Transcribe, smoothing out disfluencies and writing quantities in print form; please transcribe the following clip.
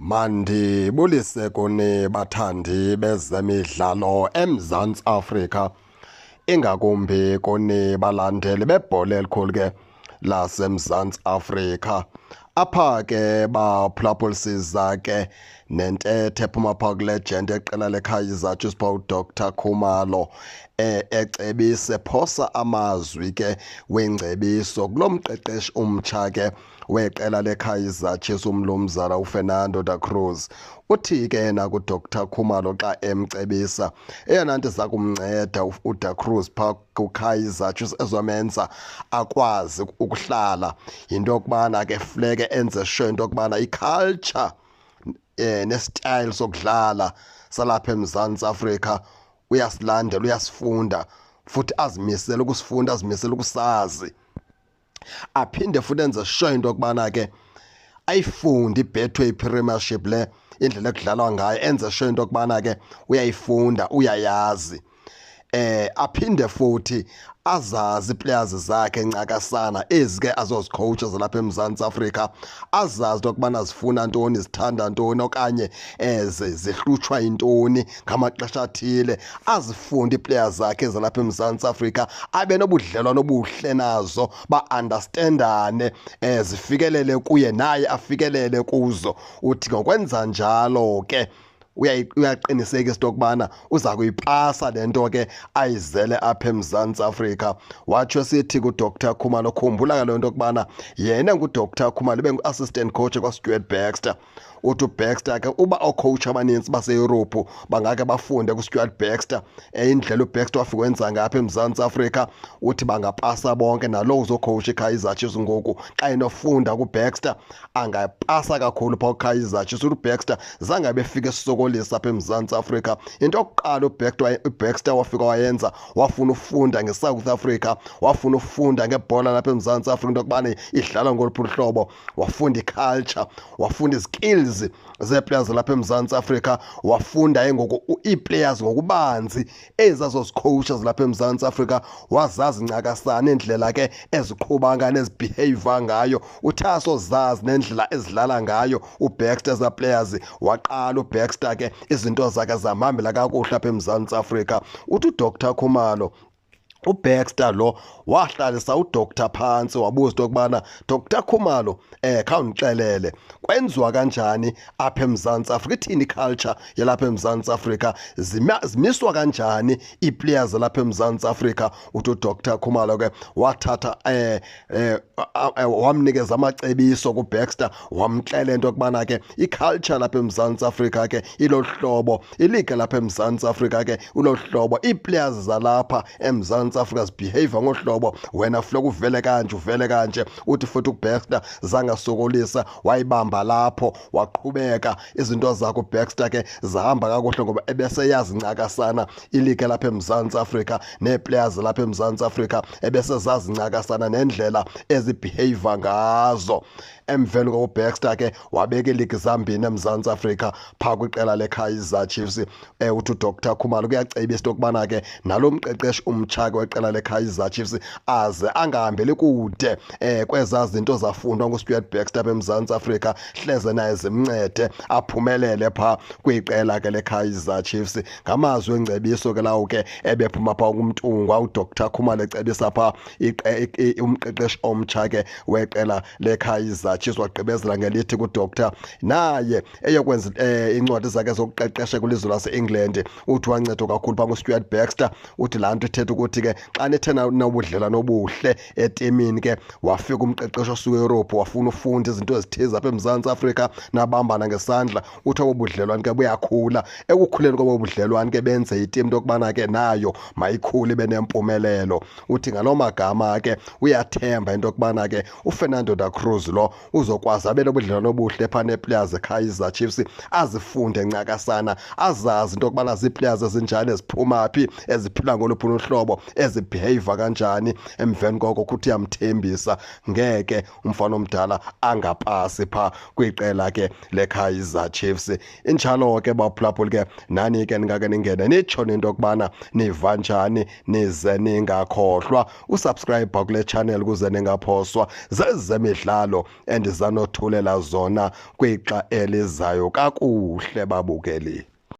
Mandibulise kuni bathandi bezemidlalo eMzantsi Afrika, ingakumbi kuni balandeli bebhola elikhulu ke laseMzantsi Afrika. Apha ke baphulaphulisiza ke nentethe ephuma phaa kulegend eqela leKaizer Chiefs uDr Khumalo ecebise phosa amazwi ke wengcebiso kulo mqeqeshi umtsha ke weqela leKaizer Chiefs umnumzana uFernando da Cruz. Uthi ke yena kuDr Khumalo xa emcebisa eyona nto iza kumnceda uDa Cruz phaa kuKaizer Chiefs ezomenza akwazi ukuhlala yinto yokubana ke funeke enze sure into yokubana iculture nesitayile sokudlala salapha eMzantsi Afrika uyasilandela, uyasifunda futhi azimisele ukusifunda, azimisele ukusazi. Aphinde futhi enze sure into yokubana ke ayifunde iBetway Premiership le indlela ekudlalwa ngayo, enze sure into yokubana ke uyayifunda, uyayazi. Aphinde futhi azazi players zakhe ncakasana ezi ke azozicoaches lapha eMzantsi Afrika, azazi into yokubana zifuna ntoni, zithanda ntoni okanye zihlutshwa yintoni ngamaxesha athile. Azifunde iiplayers zakhe ezalapha eMzantsi Afrika, abe nobudlelwane obuhle nazo, ba-understandane, zifikelele kuye naye afikelele kuzo. Uthi ngokwenza njalo ke uyaqinisekisa into yokubana uza kuyipasa le nto ke ayizele apha eMzantsi Afrika. Watsho sithi kuDr Khumalo, khumbula kalo nto yokubana yena nguDr Khumalo bengu-assistant coach kwaStuart Baxter. Uthi uBaxter ke uba oocoach abanintsi baseYurophu bangake bafunde kuStuart Baxter, indlela uBaxter wafika wenza ngapha eMzantsi Afrika, uthi bangapasa bonke. Nalo uzocoach iKaizer Chiefs ngoku xa enofunda kuBaxter angapasa kakhulu phaa kuKaizer Chiefs. Uthi uBaxter zange befika esisokolisa apha eMzantsi Afrika. Into yokuqala uBaxter wafika wayenza, wafuna ufunda ngeSouth Africa, wafuna ufunda ngebhola lapha eMzantsi Afrika into yokubana idlalwa ngoluphi uhlobo. Wafunda iculture, wafunda izikills zeeplayers lapha eMzantsi Afrika, wafunda ngoku iiplayers ngokubanzi ezazozicoaches lapha eMzantsi Afrika, wazazi ncakasana indlela ke eziqhuba ngayo nezibehave ngayo. Uthi asozazi nendlela ezidlala ngayo uBaxter eza players. Waqala uBaxter ke izinto zakhe zamhambela kakuhle apha eMzantsi Afrika. Uthi uDr Khumalo uBaxter lo wahlalisa uDr phantsi wabuza into yokubana, Dr Khumalo, khawundixelele kwenziwa kanjani apha eMzantsi Afrika, ithini iculture yalapha eMzantsi Afrika, zimiswa kanjani iiplayers lapha eMzantsi Afrika. Uthi uDr Khumalo ke wathatha wamnikeza amacebiso kuBaxter, wamxelela into yokubana ke iculture lapha eMzantsi Afrika ke ilo hlobo, iliga lapha eMzantsi Afrika ke ulo hlobo, iiplayers zalapha eMzantsi Afrika zibehave ngohlobo, wena funeka uvele kanje uvele kanje. Uthi futhi uBaxter zangasokolisa, wayibamba lapho waqhubeka. Izinto zakhe uBaxter ke zahamba kakuhle ngoba ebeseyazi ncakasana iliga lapha eMzantsi Afrika neeplayers lapha eMzantsi Afrika, ebesezazi ncakasana nendlela ezibehave ngazo. Emveni koko uBaxter ke wabeka iiligi zambini eMzantsi Afrika phaa kwiqela leKaizer Chiefs. Uthi uDr Khumalo kuyacebisa into yokubana ke nalo mqeqeshi umtsha ke weqela leKaizer Chiefs aze angahambeli kude kwezaa zinto zafundwa nguStuart Baxter apha eMzantsi Afrika, hleze naye zimncede aphumelele phaa kwiqela ke leKaizer Chiefs. Ngamazwi engcebiso ke lawo ke ebephuma phaa kumntungwa uDr Khumalo ecebisa phaa umqeqeshi omtsha ke weqela leKaizer Chiefs. Wagqibezela ngelithi kuDr naye eyokwenza incwadi zakhe zokuqeqesha kwilizwe laseEngland. Uthi wancedwa kakhulu phaa nguStuart Baxter. Uthi laa nto ithetha ukuthi ke xa nethe nobudlelwane obuhle etimini ke wafika umqeqeshi osuka eYurophu wafuna ufunda izinto ezithize apha eMzantsi Afrika, nabambana ngesandla. Uthi obo budlelwane ke buyakhula. Ekukhuleni kobo budlelwane ke benze itimu into yokubana ke nayo mayikhule ibe nempumelelo. Uthi ngaloo magama ke uyathemba into yokubana ke uFernando da Cruz lo uzokwazi abe nobudlelwane obuhle phaa neeplayers zeKaizer Chiefs, azifunde ncakasana, azazi into yokubana ziiplayers ezinjani, eziphuma phi, eziphila ngoluphi uhlobo, ezibehave kanjani emveni koko kuthi yamthembisa ngeke umfana omdala angapasi pha kwiqela ke leKaizer Chiefs. Injalo ke baphulaphuli ke nani ke ningake ningene nitsho into kubana niva njani, nize ningakhohlwa usubscribe kule channel kuze ningaphoswa zezemidlalo endizanothulela zona kwixa elizayo kakuhle babukeli.